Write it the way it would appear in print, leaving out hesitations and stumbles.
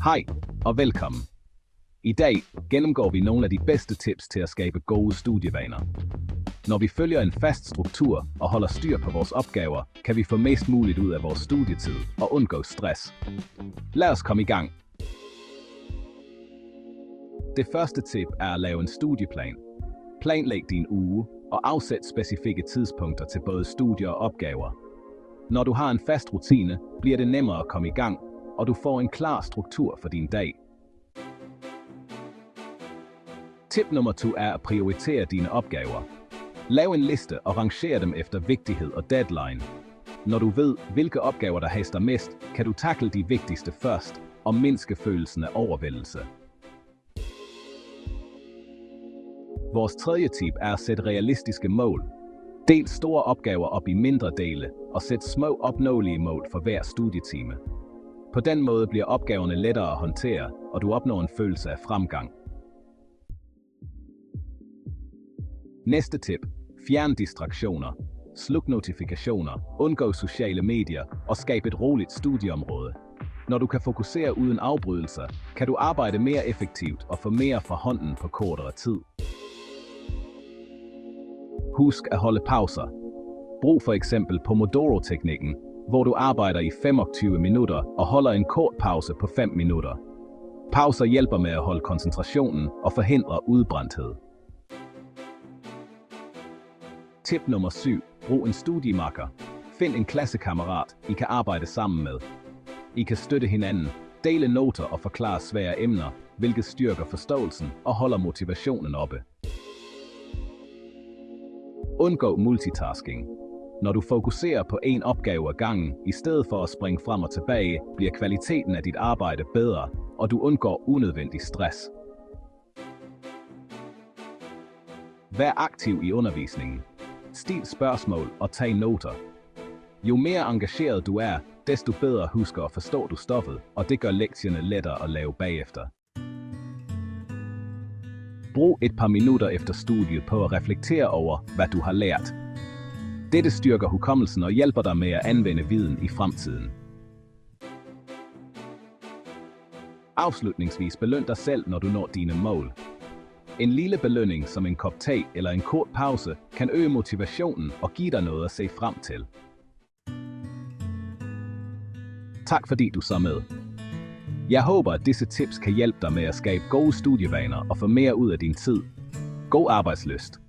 Hej og velkommen. I dag gennemgår vi nogle af de bedste tips til at skabe gode studievaner. Når vi følger en fast struktur og holder styr på vores opgaver, kan vi få mest muligt ud af vores studietid og undgå stress. Lad os komme i gang. Det første tip er at lave en studieplan. Planlæg din uge og afsæt specifikke tidspunkter til både studier og opgaver. Når du har en fast rutine, bliver det nemmere at komme i gang, og du får en klar struktur for din dag. Tip nummer 2 er at prioritere dine opgaver. Lav en liste og ranger dem efter vigtighed og deadline. Når du ved, hvilke opgaver der haster mest, kan du tackle de vigtigste først og mindske følelsen af overvældelse. Vores tredje tip er at sætte realistiske mål. Del store opgaver op i mindre dele og sæt små opnåelige mål for hver studietime. På den måde bliver opgaverne lettere at håndtere, og du opnår en følelse af fremgang. Næste tip. Fjern distraktioner. Sluk notifikationer, undgå sociale medier og skab et roligt studieområde. Når du kan fokusere uden afbrydelser, kan du arbejde mere effektivt og få mere fra hånden på kortere tid. Husk at holde pauser. Brug for eksempel Pomodoro-teknikken, hvor du arbejder i 25 minutter og holder en kort pause på 5 minutter. Pauser hjælper med at holde koncentrationen og forhindre udbrændthed. Tip nummer 7. Brug en studiemakker. Find en klassekammerat, I kan arbejde sammen med. I kan støtte hinanden, dele noter og forklare svære emner, hvilket styrker forståelsen og holder motivationen oppe. Undgå multitasking. Når du fokuserer på en opgave ad gangen, i stedet for at springe frem og tilbage, bliver kvaliteten af dit arbejde bedre, og du undgår unødvendig stress. Vær aktiv i undervisningen. Stil spørgsmål og tag noter. Jo mere engageret du er, desto bedre husker at forstå du stoffet, og det gør lektierne lettere at lave bagefter. Brug et par minutter efter studiet på at reflektere over, hvad du har lært. Dette styrker hukommelsen og hjælper dig med at anvende viden i fremtiden. Afslutningsvis beløn dig selv, når du når dine mål. En lille belønning som en kop te eller en kort pause kan øge motivationen og give dig noget at se frem til. Tak fordi du så med. Jeg håber, at disse tips kan hjælpe dig med at skabe gode studievaner og få mere ud af din tid. God arbejdslyst!